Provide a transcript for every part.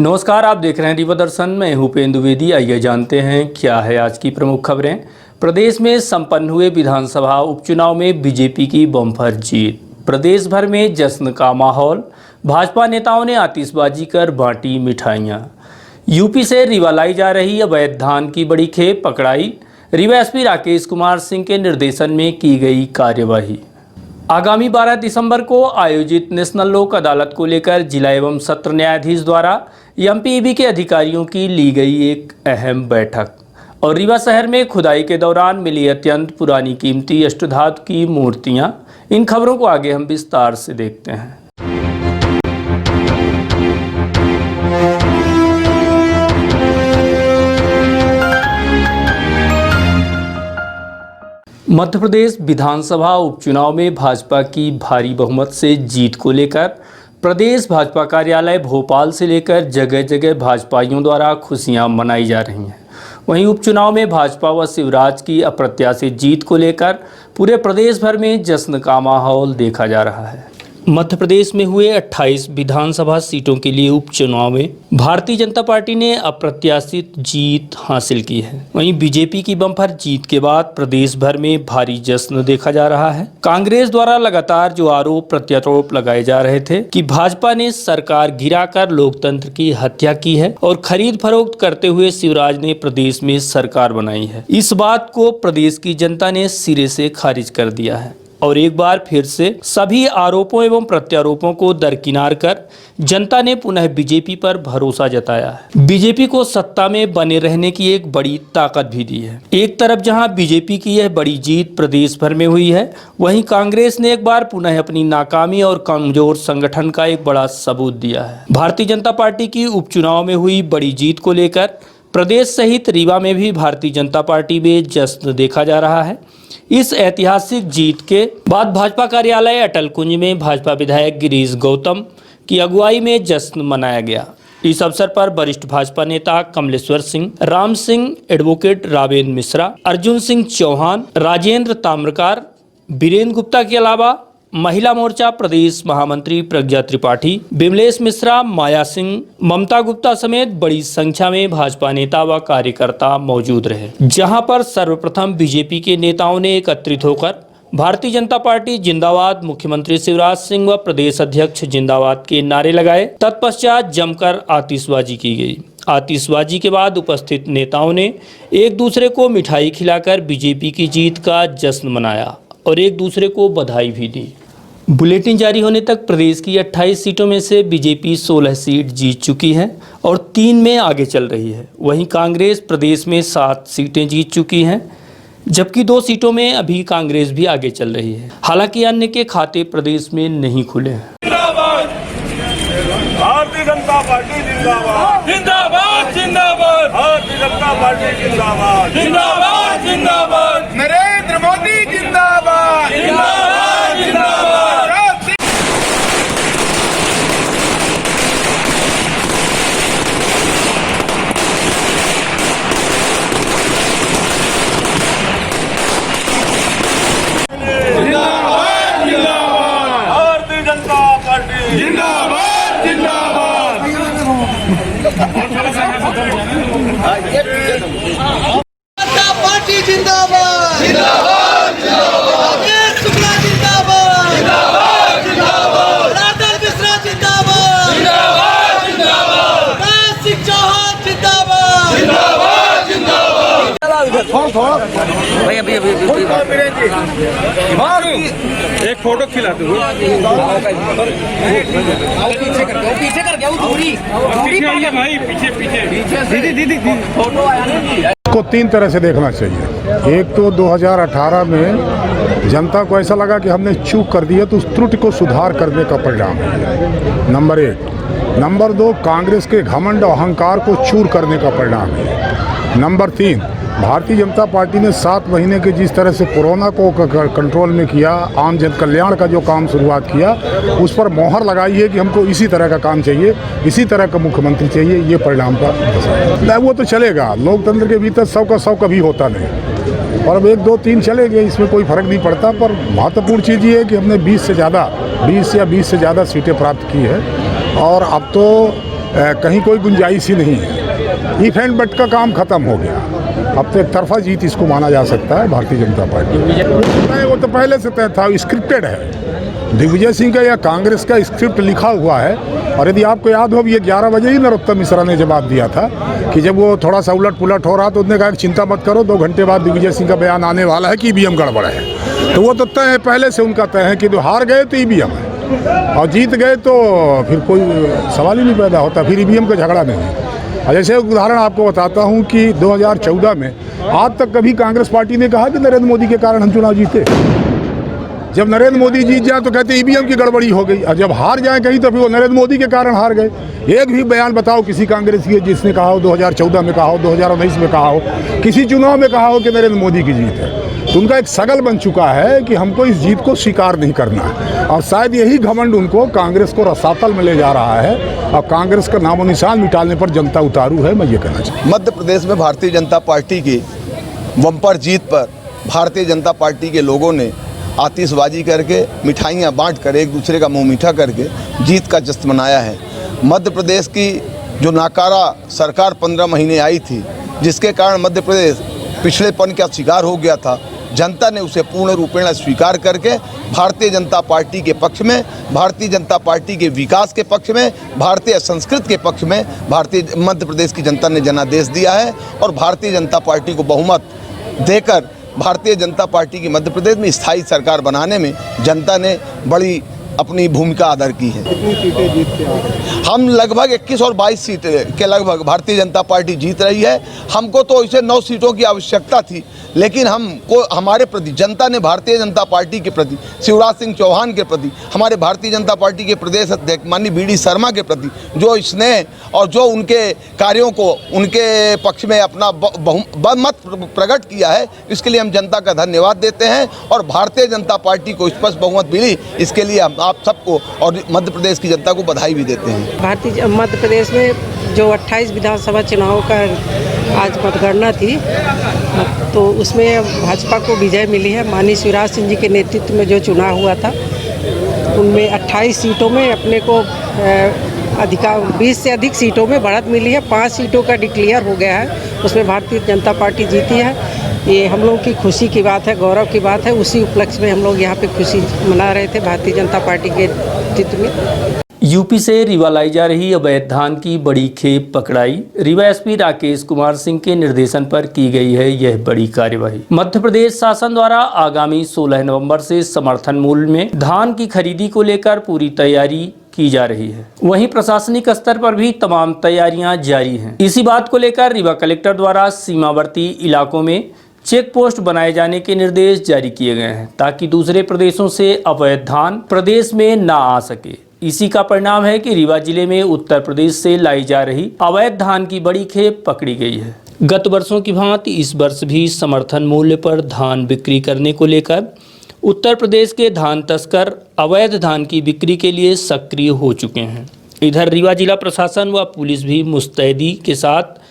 नमस्कार, आप देख रहे हैं दिव्य दर्शन। मैं हूं उपेंद्र द्विवेदी। आइए जानते हैं क्या है आज की प्रमुख खबरें। प्रदेश में संपन्न हुए विधानसभा उपचुनाव में बीजेपी की बम्पर जीत। प्रदेश भर में जश्न का माहौल। भाजपा नेताओं ने आतिशबाजी कर बांटी मिठाइयां। यूपी से रीवा लाई जा रही अवैध धान की बड़ी खेप पकड़ाई। रीवा एसपी राकेश कुमार सिंह के निर्देशन में की गई कार्यवाही। आगामी 12 दिसंबर को आयोजित नेशनल लोक अदालत को लेकर जिला एवं सत्र न्यायाधीश द्वारा एमपीईबी के अधिकारियों की ली गई एक अहम बैठक। और रीवा शहर में खुदाई के दौरान मिली अत्यंत पुरानी कीमती अष्टधातु की मूर्तियां। इन खबरों को आगे हम विस्तार से देखते हैं। मध्य प्रदेश विधानसभा उपचुनाव में भाजपा की भारी बहुमत से जीत को लेकर प्रदेश भाजपा कार्यालय भोपाल से लेकर जगह जगह भाजपाइयों द्वारा खुशियां मनाई जा रही हैं। वहीं उपचुनाव में भाजपा व शिवराज की अप्रत्याशित जीत को लेकर पूरे प्रदेश भर में जश्न का माहौल देखा जा रहा है। मध्य प्रदेश में हुए 28 विधानसभा सीटों के लिए उपचुनाव में भारतीय जनता पार्टी ने अप्रत्याशित जीत हासिल की है। वहीं बीजेपी की बम्पर जीत के बाद प्रदेश भर में भारी जश्न देखा जा रहा है। कांग्रेस द्वारा लगातार जो आरोप प्रत्यारोप लगाए जा रहे थे कि भाजपा ने सरकार गिराकर लोकतंत्र की हत्या की है और खरीद फरोख्त करते हुए शिवराज ने प्रदेश में सरकार बनाई है, इस बात को प्रदेश की जनता ने सिरे से खारिज कर दिया है। और एक बार फिर से सभी आरोपों एवं प्रत्यारोपों को दरकिनार कर जनता ने पुनः बीजेपी पर भरोसा जताया है। बीजेपी को सत्ता में बने रहने की एक बड़ी ताकत भी दी है। एक तरफ जहां बीजेपी की यह बड़ी जीत प्रदेश भर में हुई है, वहीं कांग्रेस ने एक बार पुनः अपनी नाकामी और कमजोर संगठन का एक बड़ा सबूत दिया है। भारतीय जनता पार्टी की उपचुनाव में हुई बड़ी जीत को लेकर प्रदेश सहित रीवा में भी भारतीय जनता पार्टी में जश्न देखा जा रहा है। इस ऐतिहासिक जीत के बाद भाजपा कार्यालय अटल कुंज में भाजपा विधायक गिरीश गौतम की अगुवाई में जश्न मनाया गया। इस अवसर पर वरिष्ठ भाजपा नेता कमलेश्वर सिंह, राम सिंह, एडवोकेट रावेन मिश्रा, अर्जुन सिंह चौहान, राजेंद्र ताम्रकार, बीरेंद्र गुप्ता के अलावा महिला मोर्चा प्रदेश महामंत्री प्रज्ञा त्रिपाठी, बिमलेश मिश्रा, माया सिंह, ममता गुप्ता समेत बड़ी संख्या में भाजपा नेता व कार्यकर्ता मौजूद रहे। जहां पर सर्वप्रथम बीजेपी के नेताओं ने एकत्रित होकर भारतीय जनता पार्टी जिंदाबाद, मुख्यमंत्री शिवराज सिंह व प्रदेश अध्यक्ष जिंदाबाद के नारे लगाए। तत्पश्चात जमकर आतिशबाजी की गई। आतिशबाजी के बाद उपस्थित नेताओं ने एक दूसरे को मिठाई खिलाकर बीजेपी की जीत का जश्न मनाया और एक दूसरे को बधाई भी दी। बुलेटिन जारी होने तक प्रदेश की 28 सीटों में से बीजेपी 16 सीट जीत चुकी है और 3 में आगे चल रही है। वहीं कांग्रेस प्रदेश में 7 सीटें जीत चुकी हैं, जबकि 2 सीटों में अभी कांग्रेस भी आगे चल रही है। हालांकि अन्य के खाते प्रदेश में नहीं खुले हैं। भारतीय जनता पार्टी जिंदाबाद, जिंदाबाद, जिंदाबाद। भारतीय जनता पार्टी जिंदाबाद, जिंदाबाद, जिंदाबाद। नरेंद्र मोदी जिंदाबाद, जिंदाबाद, जिंदाबाद। जिंदाबाद, जिंदाबाद। भारतीय जनता पार्टी जिंदाबाद, जिंदाबाद। पार्टी जिंदाबाद, जिंदाबाद, जिंदाबाद। शुक्ला जिंदाबाद, जिंदाबाद, जिंदाबाद। राधल मिश्रा जिंदाबाद, जिंदाबाद, जिंदाबाद। सिंह चौहान जिंदाबाद, जिंदाबाद, जिंदाबाद। भाई अभी एक फोटो खिला दो। पीछे कर गया भाई, पीछे दीदी फोटो आया को 3 तरह से देखना चाहिए। एक तो 2018 में जनता को ऐसा लगा कि हमने चूक कर दी है, तो उस त्रुटि को सुधार करने का परिणाम है, नंबर 1। नंबर 2, कांग्रेस के घमंड और अहंकार को चूर करने का परिणाम है। नंबर 3, भारतीय जनता पार्टी ने 7 महीने के जिस तरह से कोरोना को कंट्रोल में किया, आम जन कल्याण का जो काम शुरुआत किया, उस पर मोहर लगाई है कि हमको इसी तरह का काम चाहिए, इसी तरह का मुख्यमंत्री चाहिए। ये परिणाम का वो तो चलेगा, लोकतंत्र के भीतर 100 का 100 कभी होता नहीं, और अब 1, 2, 3 चले गए, इसमें कोई फर्क नहीं पड़ता। पर महत्वपूर्ण चीज़ ये है कि हमने 20 या 20 से ज़्यादा सीटें प्राप्त की है, और अब तो कहीं कोई गुंजाइश ही नहीं है। इफ एंड बट का काम खत्म हो गया। अब तो एक तरफा जीत इसको माना जा सकता है भारतीय जनता पार्टी। वो तो पहले से तय था, स्क्रिप्टेड है। दिग्विजय सिंह का या कांग्रेस का स्क्रिप्ट लिखा हुआ है। और यदि आपको याद हो, ये 11 बजे ही नरोत्तम मिश्रा ने जवाब दिया था कि जब वो थोड़ा सा उलट पुलट हो रहा तो उसने कहा कि चिंता मत करो, 2 घंटे बाद दिग्विजय सिंह का बयान आने वाला है कि ईवीएम गड़बड़ है। तो वो तो तय है, पहले से उनका तय है कि जो हार गए तो ईवीएम है और जीत गए तो फिर कोई सवाल ही नहीं पैदा होता, फिर ईवीएम का झगड़ा नहीं। और जैसे उदाहरण आपको बताता हूँ कि 2014 में आज तक कभी कांग्रेस पार्टी ने कहा कि नरेंद्र मोदी के कारण हम चुनाव जीते। जब नरेंद्र मोदी जीत जाए तो कहते ईवीएम की गड़बड़ी हो गई, और जब हार जाए कहीं तो फिर वो नरेंद्र मोदी के कारण हार गए। एक भी बयान बताओ किसी कांग्रेसी जिसने कहा हो 2014 में कहा हो, 2019 में कहा हो, किसी चुनाव में कहा हो कि नरेंद्र मोदी की जीत है। तो उनका एक सगल बन चुका है कि हमको इस जीत को स्वीकार नहीं करना है। और शायद यही घमंड उनको कांग्रेस को रसातल में ले जा रहा है और कांग्रेस का नामो निशान मिटाने पर जनता उतारू है, मैं ये कहना चाहता हूँ। मध्य प्रदेश में भारतीय जनता पार्टी की बम्पर जीत पर भारतीय जनता पार्टी के लोगों ने आतिशबाजी करके, मिठाइयाँ बांट कर, एक दूसरे का मुंह मीठा करके जीत का जश्न मनाया है। मध्य प्रदेश की जो नाकारा सरकार 15 महीने आई थी, जिसके कारण मध्य प्रदेश पिछड़ेपन का शिकार हो गया था, जनता ने उसे पूर्ण रूपेण स्वीकार करके भारतीय जनता पार्टी के पक्ष में, भारतीय जनता पार्टी के विकास के पक्ष में, भारतीय संस्कृति के पक्ष में भारतीय मध्य प्रदेश की जनता ने जनादेश दिया है। और भारतीय जनता पार्टी को बहुमत देकर भारतीय जनता पार्टी की मध्य प्रदेश में स्थायी सरकार बनाने में जनता ने बड़ी अपनी भूमिका अदा की है। कितनी सीटें जीतते हैं? हम लगभग 21 और 22 सीटें के लगभग भारतीय जनता पार्टी जीत रही है। हमको तो इसे 9 सीटों की आवश्यकता थी, लेकिन हमको हमारे प्रति जनता ने भारतीय जनता पार्टी के प्रति, शिवराज सिंह चौहान के प्रति, हमारे भारतीय जनता पार्टी के प्रदेश अध्यक्ष माननीय BD शर्मा के प्रति जो स्नेह और जो उनके कार्यों को उनके पक्ष में अपना बहुमत प्रकट किया है, इसके लिए हम जनता का धन्यवाद देते हैं। और भारतीय जनता पार्टी को स्पष्ट बहुमत मिली, इसके लिए हम आप सबको और मध्य प्रदेश की जनता को बधाई भी देते हैं। भारतीय मध्य प्रदेश में जो 28 विधानसभा चुनाव का आज मतगणना थी, तो उसमें भाजपा को विजय मिली है। माननीय शिवराज सिंह जी के नेतृत्व में जो चुनाव हुआ था, उनमें 28 सीटों में अपने को 20 से अधिक सीटों में बढ़त मिली है। 5 सीटों का डिक्लेयर हो गया है, उसमें भारतीय जनता पार्टी जीती है। ये हम लोग की खुशी की बात है, गौरव की बात है। उसी उपलक्ष्य में हम लोग यहाँ पे खुशी मना रहे थे भारतीय जनता पार्टी के नेतृत्व में। यूपी से रीवा लाई जा रही अवैध धान की बड़ी खेप पकड़ाई। रीवा SP राकेश कुमार सिंह के निर्देशन पर की गई है यह बड़ी कार्यवाही। मध्य प्रदेश शासन द्वारा आगामी 16 नवंबर से समर्थन मूल्य में धान की खरीदी को लेकर पूरी तैयारी की जा रही है। वहीं प्रशासनिक स्तर पर भी तमाम तैयारियां जारी हैं। इसी बात को लेकर रीवा कलेक्टर द्वारा सीमावर्ती इलाकों में चेक पोस्ट बनाए जाने के निर्देश जारी किए गए हैं, ताकि दूसरे प्रदेशों से अवैध धान प्रदेश में ना आ सके। इसी का परिणाम है कि रीवा जिले में उत्तर प्रदेश से लाई जा रही अवैध धान की बड़ी खेप पकड़ी गई है। गत वर्षों की भांति इस वर्ष भी समर्थन मूल्य पर धान बिक्री करने को लेकर उत्तर प्रदेश के धान तस्कर अवैध धान की बिक्री के लिए सक्रिय हो चुके हैं। इधर रीवा जिला प्रशासन व पुलिस भी मुस्तैदी के साथ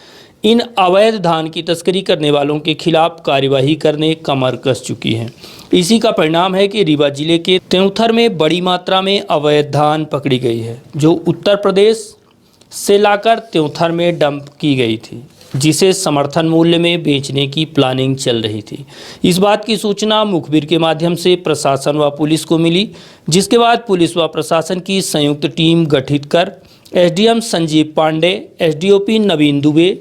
इन अवैध धान की तस्करी करने वालों के खिलाफ कार्यवाही करने कमर कस चुकी है। इसी का परिणाम है कि रीवा जिले के त्योंथर में बड़ी मात्रा में अवैध धान पकड़ी गई है, जो उत्तर प्रदेश से लाकर त्योंथर में डंप की गई थी, जिसे समर्थन मूल्य में बेचने की प्लानिंग चल रही थी। इस बात की सूचना मुखबिर के माध्यम से प्रशासन व पुलिस को मिली, जिसके बाद पुलिस व प्रशासन की संयुक्त टीम गठित कर SDM संजीव पांडे, SDOP नवीन दुबे,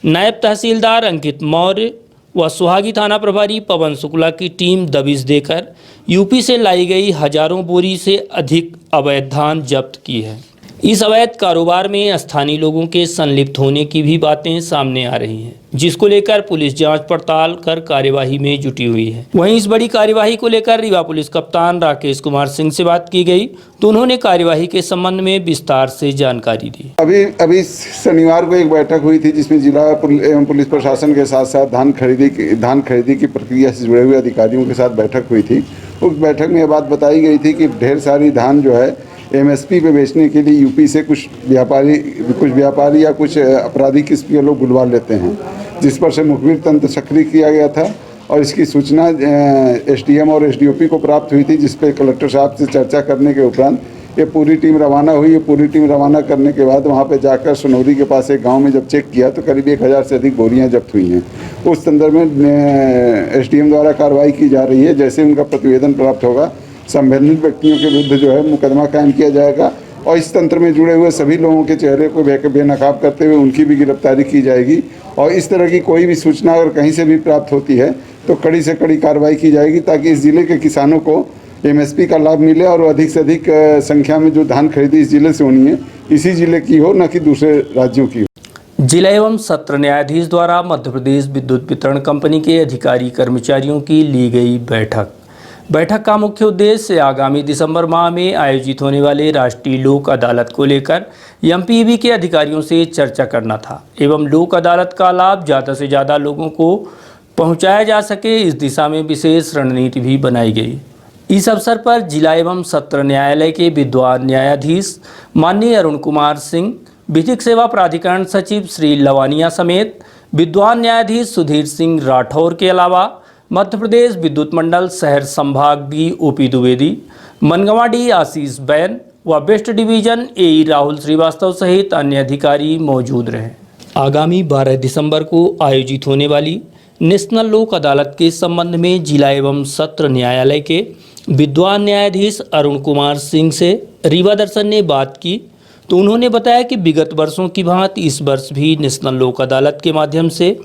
नायब तहसीलदार अंकित मौर्य व सुहागी थाना प्रभारी पवन शुक्ला की टीम दबिश देकर यूपी से लाई गई हजारों बोरी से अधिक अवैध धान जब्त की है। इस अवैध कारोबार में स्थानीय लोगों के संलिप्त होने की भी बातें सामने आ रही हैं, जिसको लेकर पुलिस जांच पड़ताल कर कार्यवाही में जुटी हुई है। वहीं इस बड़ी कार्यवाही को लेकर रीवा पुलिस कप्तान राकेश कुमार सिंह से बात की गई, तो उन्होंने कार्यवाही के संबंध में विस्तार से जानकारी दी। अभी शनिवार को एक बैठक हुई थी, जिसमें जिला एवं पुलिस प्रशासन के साथ साथ धान खरीदी की प्रक्रिया से जुड़े हुए अधिकारियों के साथ बैठक हुई थी। उस बैठक में यह बात बताई गई थी कि ढेर सारी धान जो है MSP पे बेचने के लिए यूपी से कुछ व्यापारी या कुछ आपराधिक किस्म के लोग बुलवा लेते हैं, जिस पर से मुखबिर तंत्र सक्रिय किया गया था। और इसकी सूचना SDM और SDOP को प्राप्त हुई थी, जिस पे कलेक्टर साहब से चर्चा करने के उपरांत ये पूरी टीम रवाना हुई। ये पूरी टीम रवाना करने के बाद वहाँ पे जाकर सोनौरी के पास एक गांव में जब चेक किया तो करीब 1000 से अधिक बोरियां जब्त हुई हैं। उस संदर्भ में एसडीएम द्वारा कार्रवाई की जा रही है। जैसे उनका प्रतिवेदन प्राप्त होगा संबंधित व्यक्तियों के विरुद्ध जो है मुकदमा कायम किया जाएगा और इस तंत्र में जुड़े हुए सभी लोगों के चेहरे को बेनकाब करते हुए उनकी भी गिरफ्तारी की जाएगी। और इस तरह की कोई भी सूचना अगर कहीं से भी प्राप्त होती है तो कड़ी से कड़ी कार्रवाई की जाएगी ताकि इस जिले के किसानों को एमएसपी का लाभ मिले और अधिक से अधिक संख्या में जो धान खरीदी इस जिले से होनी है इसी जिले की हो, न कि दूसरे राज्यों की हो। जिला एवं सत्र न्यायाधीश द्वारा मध्य प्रदेश विद्युत वितरण कंपनी के अधिकारी कर्मचारियों की ली गई बैठक का मुख्य उद्देश्य आगामी दिसंबर माह में आयोजित होने वाले राष्ट्रीय लोक अदालत को लेकर एमपीईबी के अधिकारियों से चर्चा करना था एवं लोक अदालत का लाभ ज़्यादा से ज़्यादा लोगों को पहुंचाया जा सके, इस दिशा में विशेष रणनीति भी बनाई गई। इस अवसर पर जिला एवं सत्र न्यायालय के विद्वान न्यायाधीश माननीय अरुण कुमार सिंह, विधिक सेवा प्राधिकरण सचिव श्री लवानिया समेत विद्वान न्यायाधीश सुधीर सिंह राठौर के अलावा मध्य प्रदेश विद्युत मंडल शहर संभाग डी ओपी द्विवेदी, मनगवाड़ी आशीष बैन व वेस्ट डिवीजन एई राहुल श्रीवास्तव सहित अन्य अधिकारी मौजूद रहे। आगामी 12 दिसंबर को आयोजित होने वाली नेशनल लोक अदालत के संबंध में जिला एवं सत्र न्यायालय के विद्वान न्यायाधीश अरुण कुमार सिंह से रीवा दर्शन ने बात की तो उन्होंने बताया कि विगत वर्षों की भांति इस वर्ष भी नेशनल लोक अदालत के माध्यम से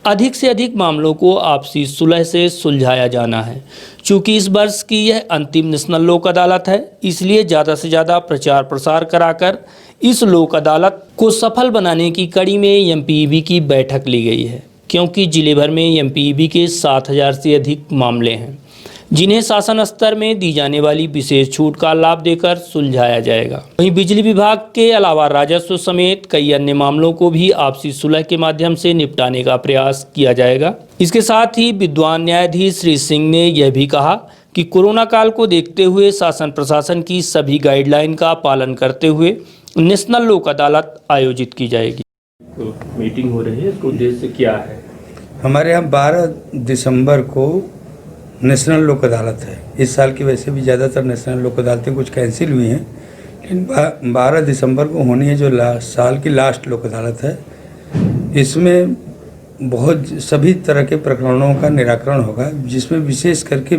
अधिक मामलों को आपसी सुलह से सुलझाया जाना है। चूँकि इस वर्ष की यह अंतिम नेशनल लोक अदालत है, इसलिए ज़्यादा से ज़्यादा प्रचार प्रसार कराकर इस लोक अदालत को सफल बनाने की कड़ी में एमपीईबी की बैठक ली गई है, क्योंकि जिले भर में एमपीईबी के 7000 से अधिक मामले हैं जिन्हें शासन स्तर में दी जाने वाली विशेष छूट का लाभ देकर सुलझाया जाएगा। वहीं बिजली विभाग के अलावा राजस्व समेत कई अन्य मामलों को भी आपसी सुलह के माध्यम से निपटाने का प्रयास किया जाएगा। इसके साथ ही विद्वान न्यायाधीश श्री सिंह ने यह भी कहा कि कोरोना काल को देखते हुए शासन प्रशासन की सभी गाइडलाइन का पालन करते हुए नेशनल लोक अदालत आयोजित की जाएगी। तो मीटिंग हो रही है, इसका उद्देश्य क्या है? हमारे यहाँ 12 दिसंबर को नेशनल लोक अदालत है। इस साल की वैसे भी ज़्यादातर नेशनल लोक अदालतें कुछ कैंसिल हुई हैं, लेकिन 12 दिसंबर को होनी है जो साल की लास्ट लोक अदालत है। इसमें बहुत सभी तरह के प्रकरणों का निराकरण होगा, जिसमें विशेष करके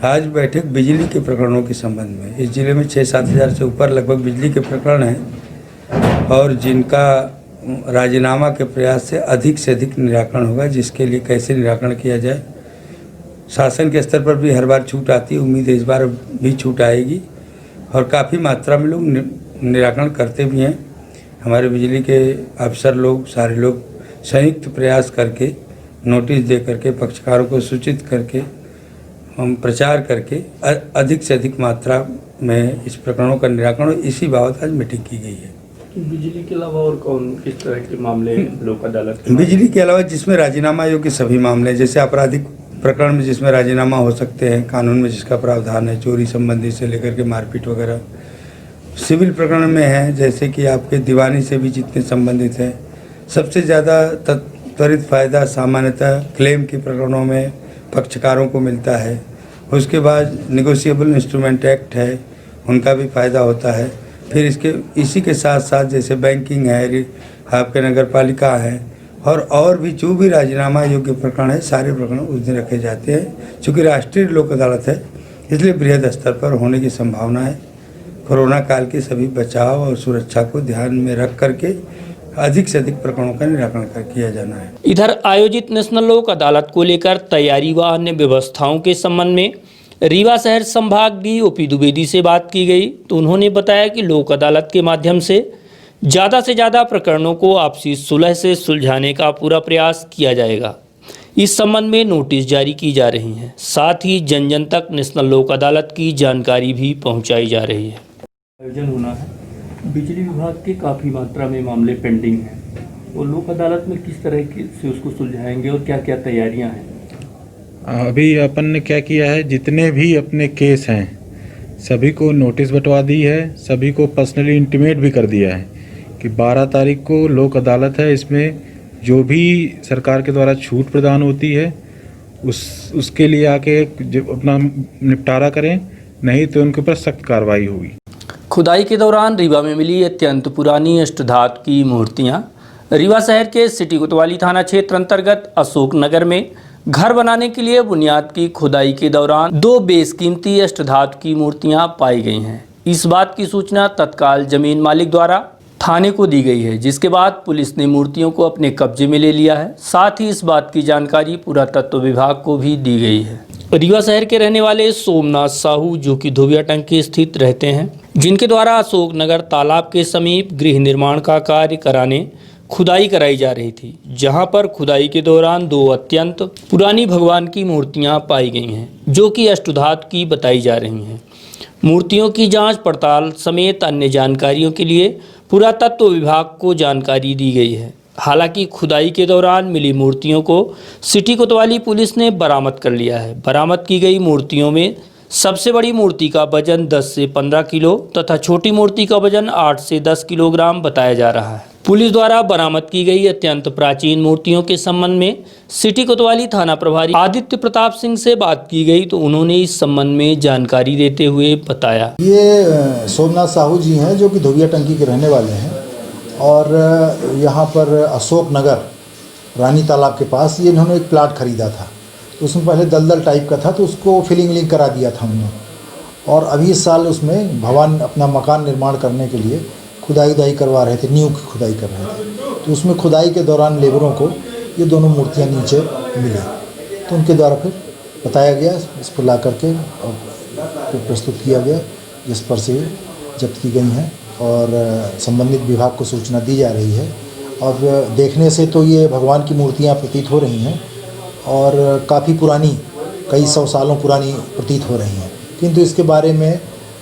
आज बैठक बिजली के प्रकरणों के संबंध में। इस जिले में 6-7 हज़ार से ऊपर लगभग बिजली के प्रकरण हैं और जिनका राजीनामा के प्रयास से अधिक निराकरण होगा, जिसके लिए कैसे निराकरण किया जाए। शासन के स्तर पर भी हर बार छूट आती है, उम्मीद है इस बार भी छूट आएगी और काफ़ी मात्रा में लोग निराकरण करते भी हैं। हमारे बिजली के अफसर लोग सारे लोग संयुक्त प्रयास करके नोटिस दे करके पक्षकारों को सूचित करके हम प्रचार करके अधिक से अधिक मात्रा में इस प्रकरणों का निराकरण, इसी बाबत आज मीटिंग की गई है। बिजली के अलावा और किस तरह के मामले लोक अदालत? बिजली के अलावा जिसमें राजीनामा योग्य सभी मामले, जैसे आपराधिक प्रकरण में जिसमें राजीनामा हो सकते हैं, कानून में जिसका प्रावधान है, चोरी संबंधी से लेकर के मारपीट वगैरह। सिविल प्रकरण में है जैसे कि आपके दीवानी से भी जितने संबंधित हैं। सबसे ज़्यादा त्वरित फ़ायदा सामान्यतः क्लेम के प्रकरणों में पक्षकारों को मिलता है। उसके बाद निगोशिएबल इंस्ट्रूमेंट एक्ट है, उनका भी फ़ायदा होता है। फिर इसी के साथ साथ जैसे बैंकिंग है, आपके नगर पालिका है और भी जो भी राजीनामा योग्य प्रकरण है, सारे प्रकरण उस दिन रखे जाते हैं। चूँकि राष्ट्रीय लोक अदालत है, इसलिए बृहद स्तर पर होने की संभावना है। कोरोना काल के सभी बचाव और सुरक्षा को ध्यान में रख करके अधिक से अधिक प्रकरणों का निराकरण किया जाना है। इधर आयोजित नेशनल लोक अदालत को लेकर तैयारी व अन्य व्यवस्थाओं के संबंध में रीवा शहर संभाग डी ओपी द्विवेदी से बात की गई तो उन्होंने बताया कि लोक अदालत के माध्यम से ज़्यादा प्रकरणों को आपसी सुलह से सुलझाने का पूरा प्रयास किया जाएगा। इस संबंध में नोटिस जारी की जा रही हैं, साथ ही जन तक नेशनल लोक अदालत की जानकारी भी पहुंचाई जा रही है। आयोजन होना है, बिजली विभाग के काफ़ी मात्रा में मामले पेंडिंग हैं, वो लोक अदालत में किस तरह से उसको सुलझाएंगे और क्या क्या तैयारियाँ हैं? अभी अपन ने क्या किया है, जितने भी अपने केस हैं सभी को नोटिस बंटवा दी है, सभी को पर्सनली इंटीमेट भी कर दिया है कि 12 तारीख को लोक अदालत है। इसमें जो भी सरकार के द्वारा छूट प्रदान होती है उसके लिए आके अपना निपटारा करें, नहीं तो उनके ऊपर सख्त कार्रवाई होगी। खुदाई के दौरान रीवा में मिली अत्यंत पुरानी अष्टधातु की मूर्तियां। रीवा शहर के सिटी कोतवाली थाना क्षेत्र अंतर्गत अशोक नगर में घर बनाने के लिए बुनियाद की खुदाई के दौरान 2 बेशकीमती अष्टधातु की मूर्तियां पाई गई हैं। इस बात की सूचना तत्काल जमीन मालिक द्वारा थाने को दी गई है, जिसके बाद पुलिस ने मूर्तियों को अपने कब्जे में ले लिया है। साथ ही इस बात की जानकारी पुरातत्व विभाग को भी दी गई है। रीवा शहर के रहने वाले सोमनाथ साहू, जो कि धोबिया टंकी स्थित रहते हैं, जिनके द्वारा अशोक नगर तालाब के समीप गृह निर्माण का कार्य कराने खुदाई कराई जा रही थी, जहां पर खुदाई के दौरान 2 अत्यंत पुरानी भगवान की मूर्तियां पाई गई हैं, जो कि अष्टधातु की बताई जा रही हैं। मूर्तियों की जांच पड़ताल समेत अन्य जानकारियों के लिए पुरातत्व विभाग को जानकारी दी गई है। हालांकि खुदाई के दौरान मिली मूर्तियों को सिटी कोतवाली पुलिस ने बरामद कर लिया है। बरामद की गई मूर्तियों में सबसे बड़ी मूर्ति का वजन 10 से 15 किलो तथा छोटी मूर्ति का वजन 8 से 10 किलोग्राम बताया जा रहा है। पुलिस द्वारा बरामद की गई अत्यंत प्राचीन मूर्तियों के संबंध में सिटी कोतवाली थाना प्रभारी आदित्य प्रताप सिंह से बात की गई तो उन्होंने इस संबंध में जानकारी देते हुए बताया। ये सोमनाथ साहू जी हैं, जो कि धोबिया टंकी के रहने वाले हैं और यहाँ पर अशोक नगर रानी तालाब के पास ये इन्होंने एक प्लाट खरीदा था। तो उसमें पहले दलदल टाइप का था, तो उसको फिलिंग करा दिया था हमने। और अभी इस साल उसमें भवन अपना मकान निर्माण करने के लिए खुदाई करवा रहे थे, नींव की खुदाई कर रहे थे। तो उसमें खुदाई के दौरान लेबरों को ये दोनों मूर्तियाँ नीचे मिली, तो उनके द्वारा फिर बताया गया, इसको ला करके और फिर प्रस्तुत किया गया, जिस पर से जब्त की गई हैं और संबंधित विभाग को सूचना दी जा रही है। और देखने से तो ये भगवान की मूर्तियाँ प्रतीत हो रही हैं और काफ़ी पुरानी, कई 100 सालों पुरानी प्रतीत हो रही हैं, किंतु इसके बारे में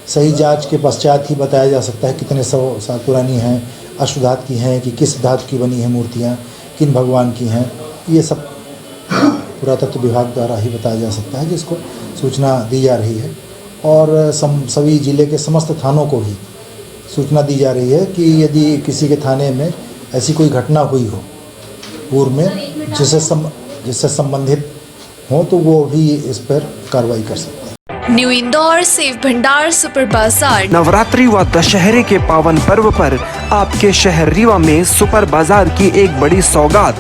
सही जांच के पश्चात ही बताया जा सकता है कितने 100 साल पुरानी हैं, अष्टधातु की हैं कि किस धातु की बनी है मूर्तियाँ, किन भगवान की हैं। ये सब पुरातत्व विभाग द्वारा ही बताया जा सकता है, जिसको सूचना दी जा रही है। और सभी जिले के समस्त थानों को ही सूचना दी जा रही है कि यदि किसी के थाने में ऐसी कोई घटना हुई हो पूर्व में जिससे संबंधित हो, तो वो भी इस पर कार्रवाई कर सकते हैं। New Indore save Bhandar super बाजार। नवरात्रि व दशहरे के पावन पर्व पर आपके शहर रीवा में सुपर बाजार की एक बड़ी सौगात।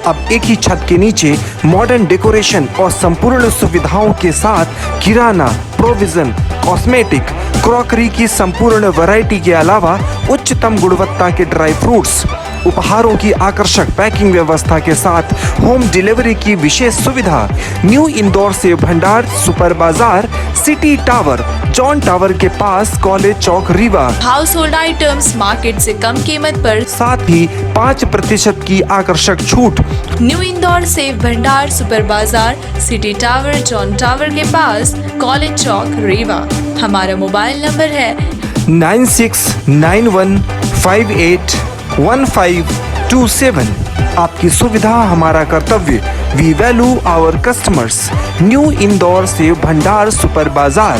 अब एक ही छत के नीचे मॉडर्न डेकोरेशन और संपूर्ण सुविधाओं के साथ किराना, प्रोविजन, कॉस्मेटिक, क्रॉकरी की संपूर्ण वैरायटी के अलावा उच्चतम गुणवत्ता के ड्राई फ्रूट्स, उपहारों की आकर्षक पैकिंग व्यवस्था के साथ होम डिलीवरी की विशेष सुविधा। New Indore save Bhandar super Bazaar, city tower, John tower के पास, college Chowk, Rewa. Household items market से कम कीमत पर, साथ ही 5% की आकर्षक छूट। New Indore save Bhandar super Bazaar, city tower, John tower के पास, कॉलेज चौक, रीवा। हमारा मोबाइल नंबर है 9691581527। आपकी सुविधा हमारा कर्तव्य। We value our customers. New Indore save Bhandar super Bazaar.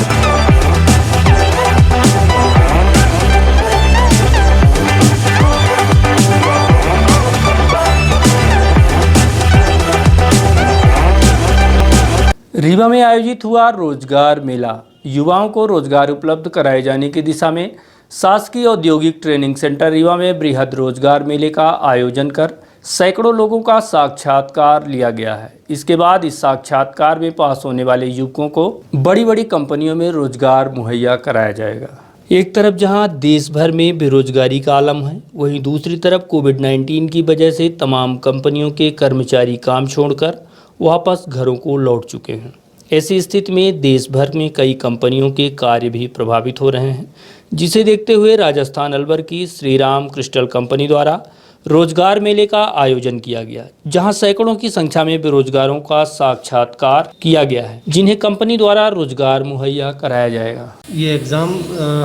Rewa में आयोजित हुआ रोजगार मेला। युवाओं को रोजगार उपलब्ध कराए जाने की दिशा में शासकीय औद्योगिक ट्रेनिंग सेंटर रीवा में बृहद रोजगार मेले का आयोजन कर सैकड़ों लोगों का साक्षात्कार लिया गया है। इसके बाद इस साक्षात्कार में पास होने वाले युवकों को बड़ी बड़ी कंपनियों में रोजगार मुहैया कराया जाएगा। एक तरफ जहां देश भर में बेरोजगारी का आलम है, वहीं दूसरी तरफ कोविड-19 की वजह से तमाम कंपनियों के कर्मचारी काम छोड़कर वापस घरों को लौट चुके हैं। ऐसी स्थिति में देश भर में कई कंपनियों के कार्य भी प्रभावित हो रहे हैं, जिसे देखते हुए राजस्थान अलवर की श्री राम क्रिस्टल कंपनी द्वारा रोजगार मेले का आयोजन किया गया, जहां सैकड़ों की संख्या में बेरोजगारों का साक्षात्कार किया गया है, जिन्हें कंपनी द्वारा रोजगार मुहैया कराया जाएगा। ये एग्ज़ाम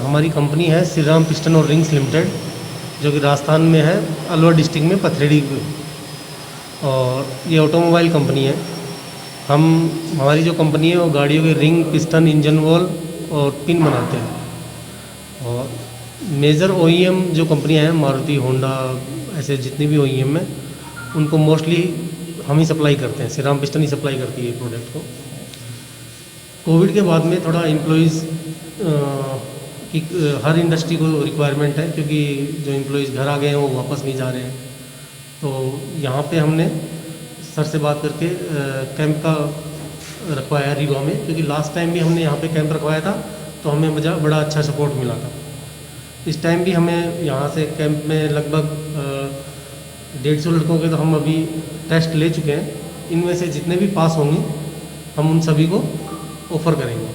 हमारी कंपनी है श्री राम पिस्टन और रिंग्स लिमिटेड, जो कि राजस्थान में है, अलवर डिस्ट्रिक्ट में पथरेड़ी, और ये ऑटोमोबाइल कंपनी है। हमारी जो कंपनी है वो गाड़ियों के रिंग, पिस्टन, इंजन वॉल और पिन बनाते हैं। और मेजर OEM जो कंपनियां हैं, मारुति, होंडा, ऐसे जितनी भी OEM हैं, उनको मोस्टली हम ही सप्लाई करते हैं। श्री राम पिस्टन ही सप्लाई करती है प्रोडक्ट को। कोविड के बाद में थोड़ा एम्प्लॉइज़ कि हर इंडस्ट्री को रिक्वायरमेंट है, क्योंकि जो एम्प्लॉयज़ घर आ गए हैं वो वापस नहीं जा रहे हैं। तो यहाँ पे हमने सर से बात करके कैंप का रखवाया रीवा में, क्योंकि लास्ट टाइम भी हमने यहाँ पे कैंप रखवाया था तो हमें बड़ा अच्छा सपोर्ट मिला था। इस टाइम भी हमें यहाँ से कैंप में लगभग 150 लड़कों के तो हम अभी टेस्ट ले चुके हैं। इनमें से जितने भी पास होंगे हम उन सभी को ऑफ़र करेंगे।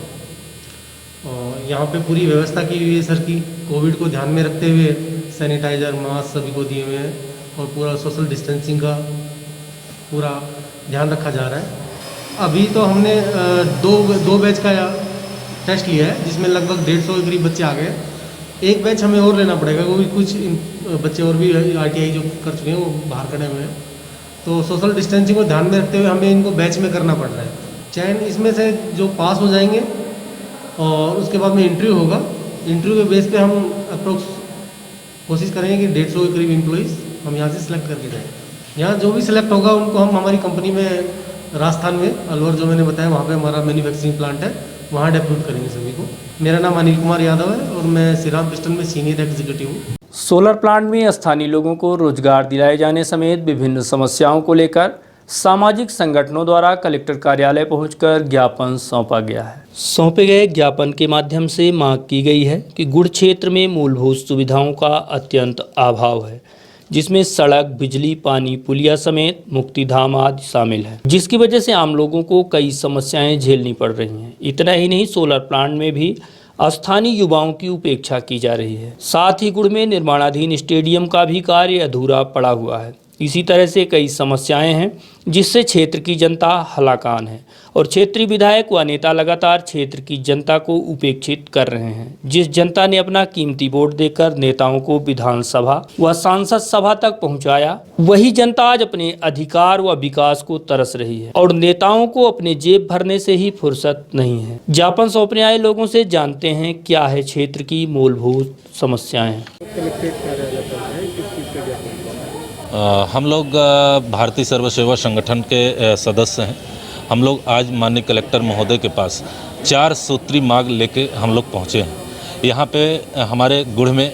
और यहाँ पे पूरी व्यवस्था की हुई है सर की, कोविड को ध्यान में रखते हुए सैनिटाइज़र मास्क सभी को दिए हुए हैं और पूरा सोशल डिस्टेंसिंग का पूरा ध्यान रखा जा रहा है। अभी तो हमने दो बैच का टेस्ट लिया है, जिसमें लगभग 150 के करीब बच्चे आ गए। एक बैच हमें और लेना पड़ेगा, वो भी कुछ बच्चे और भी ITI जो कर चुके हैं वो बाहर खड़े हुए हैं। तो सोशल डिस्टेंसिंग को ध्यान में रखते हुए हमें इनको बैच में करना पड़ रहा है। चयन इसमें से जो पास हो जाएंगे और उसके बाद में इंटरव्यू होगा। इंटरव्यू के बेस पे हम अप्रोक्स कोशिश करेंगे कि 150 के करीब एम्प्लॉइज़ हम यहाँ से सिलेक्ट करके जाएँ। यहाँ जो भी सिलेक्ट होगा उनको हम हमारी कंपनी में राजस्थान में अलवर जो मैंने बताया वहाँ पे हमारा मैन्युफैक्चरिंग प्लांट है, वहाँ डेप्यूट करेंगे सभी को। मेरा नाम अनिल कुमार यादव है और मैं श्रीराम पिस्टन में सीनियर एग्जीक्यूटिव हूँ। सोलर प्लांट में स्थानीय लोगों को रोजगार दिलाए जाने समेत विभिन्न समस्याओं को लेकर सामाजिक संगठनों द्वारा कलेक्टर कार्यालय पहुंचकर ज्ञापन सौंपा गया है। सौंपे गए ज्ञापन के माध्यम से मांग की गई है कि गुड़ क्षेत्र में मूलभूत सुविधाओं का अत्यंत अभाव है, जिसमें सड़क, बिजली, पानी, पुलिया समेत मुक्तिधाम आदि शामिल है, जिसकी वजह से आम लोगों को कई समस्याएं झेलनी पड़ रही हैं। इतना ही नहीं, सोलर प्लांट में भी स्थानीय युवाओं की उपेक्षा की जा रही है। साथ ही गुड़ में निर्माणाधीन स्टेडियम का भी कार्य अधूरा पड़ा हुआ है। इसी तरह से कई समस्याएं हैं जिससे क्षेत्र की जनता हलाकान है और क्षेत्रीय विधायक व नेता लगातार क्षेत्र की जनता को उपेक्षित कर रहे हैं। जिस जनता ने अपना कीमती वोट देकर नेताओं को विधानसभा व सांसद सभा तक पहुंचाया, वही जनता आज अपने अधिकार व विकास को तरस रही है और नेताओं को अपने जेब भरने से ही फुर्सत नहीं है। ज्ञापन सौंपने आए लोगों से जानते हैं क्या है क्षेत्र की मूलभूत समस्याएं। हम लोग भारतीय सर्व सेवा संगठन के सदस्य हैं। हम लोग आज माननीय कलेक्टर महोदय के पास 4 सूत्री मांग लेके हम लोग पहुँचे हैं। यहाँ पे हमारे गुड़ में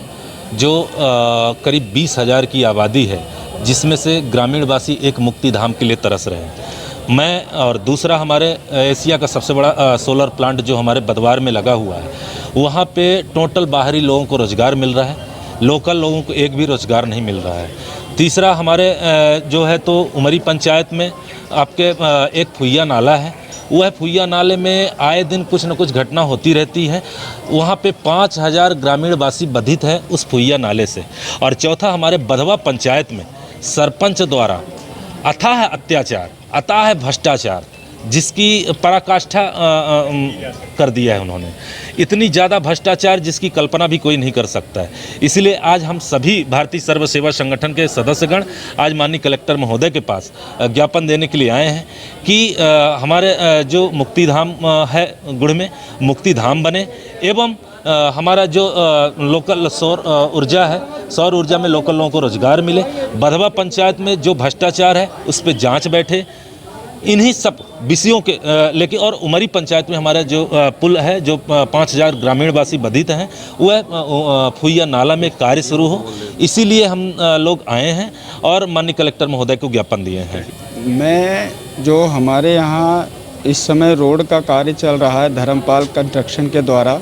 जो करीब 20,000 की आबादी है, जिसमें से ग्रामीणवासी एक मुक्तिधाम के लिए तरस रहे हैं। मैं और दूसरा हमारे एशिया का सबसे बड़ा सोलर प्लांट जो हमारे बदवार में लगा हुआ है, वहाँ पे टोटल बाहरी लोगों को रोज़गार मिल रहा है, लोकल लोगों को एक भी रोज़गार नहीं मिल रहा है। तीसरा हमारे जो है तो उमरी पंचायत में आपके एक फुइया नाला है, वह फुइया नाले में आए दिन कुछ न कुछ घटना होती रहती है। वहाँ पे 5,000 ग्रामीणवासी बाधित है उस फुइया नाले से। और चौथा हमारे बधवा पंचायत में सरपंच द्वारा अथाह अत्याचार, अथाह भ्रष्टाचार, जिसकी पराकाष्ठा कर दिया है उन्होंने। इतनी ज़्यादा भ्रष्टाचार जिसकी कल्पना भी कोई नहीं कर सकता है। इसलिए आज हम सभी भारतीय सर्व सेवा संगठन के सदस्यगण आज माननीय कलेक्टर महोदय के पास ज्ञापन देने के लिए आए हैं कि हमारे जो मुक्तिधाम है गुड़ में मुक्तिधाम बने एवं हमारा जो लोकल सौर ऊर्जा है, सौर ऊर्जा में लोकल लोगों को रोजगार मिले। बधवा पंचायत में जो भ्रष्टाचार है उस पर जांच बैठे। इन्हीं सब विषयों के लेकिन और उमरी पंचायत में हमारा जो पुल है, जो 5,000 ग्रामीणवासी बाधित हैं, वह फुइया नाला में कार्य शुरू हो, इसीलिए हम लोग आए हैं और माननीय कलेक्टर महोदय को ज्ञापन दिए हैं। मैं जो हमारे यहाँ इस समय रोड का कार्य चल रहा है धर्मपाल कंस्ट्रक्शन के द्वारा,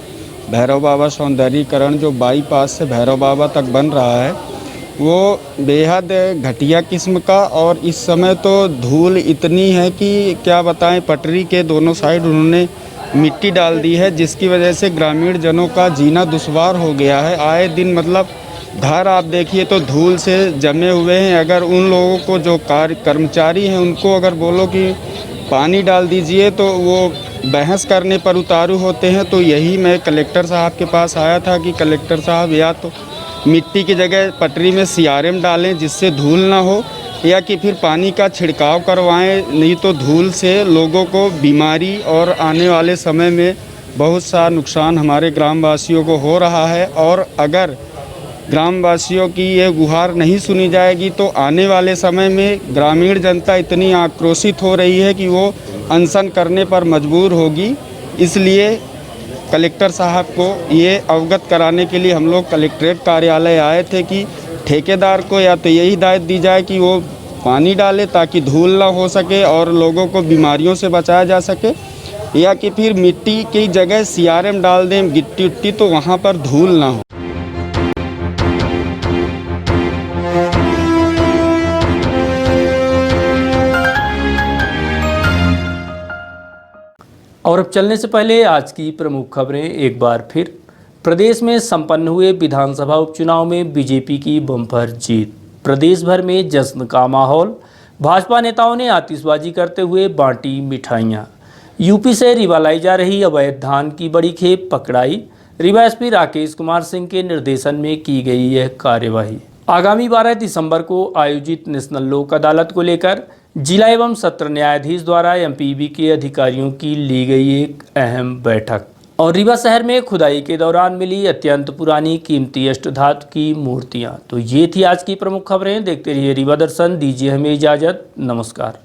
भैरव बाबा सौंदर्यीकरण जो बाईपास से भैरव बाबा तक बन रहा है, वो बेहद घटिया किस्म का, और इस समय तो धूल इतनी है कि क्या बताएं। पटरी के दोनों साइड उन्होंने मिट्टी डाल दी है, जिसकी वजह से ग्रामीण जनों का जीना दुश्वार हो गया है। आए दिन मतलब घर आप देखिए तो धूल से जमे हुए हैं। अगर उन लोगों को जो कर्मचारी हैं उनको अगर बोलो कि पानी डाल दीजिए तो वो बहस करने पर उतारू होते हैं। तो यही मैं कलेक्टर साहब के पास आया था कि कलेक्टर साहब या तो मिट्टी की जगह पटरी में CRM डालें जिससे धूल ना हो, या कि फिर पानी का छिड़काव करवाएं, नहीं तो धूल से लोगों को बीमारी और आने वाले समय में बहुत सा नुकसान हमारे ग्रामवासियों को हो रहा है। और अगर ग्रामवासियों की ये गुहार नहीं सुनी जाएगी तो आने वाले समय में ग्रामीण जनता इतनी आक्रोशित हो रही है कि वो अनशन करने पर मजबूर होगी। इसलिए कलेक्टर साहब को ये अवगत कराने के लिए हम लोग कलेक्ट्रेट कार्यालय आए थे कि ठेकेदार को या तो यही हिदायत दी जाए कि वो पानी डाले ताकि धूल ना हो सके और लोगों को बीमारियों से बचाया जा सके, या कि फिर मिट्टी की जगह CRM डाल दें गिट्टी उट्टी तो वहाँ पर धूल ना हो। और अब चलने से पहले आज की प्रमुख खबरें एक बार फिर। प्रदेश में संपन्न हुए विधानसभा उपचुनाव में बीजेपी की बम्पर जीत। प्रदेश भर में जश्न का माहौल। भाजपा नेताओं ने आतिशबाजी करते हुए बांटी मिठाइयाँ। यूपी से रीवा लाई जा रही अवैध धान की बड़ी खेप पकड़ाई। रीवा SP राकेश कुमार सिंह के निर्देशन में की गई यह कार्यवाही। आगामी 12 दिसंबर को आयोजित नेशनल लोक अदालत को लेकर जिला एवं सत्र न्यायाधीश द्वारा MPB के अधिकारियों की ली गई एक अहम बैठक। और रीवा शहर में खुदाई के दौरान मिली अत्यंत पुरानी कीमती अष्टधातु की मूर्तियां। तो ये थी आज की प्रमुख खबरें। देखते रहिए रीवा दर्शन। दीजिए हमें इजाज़त। नमस्कार।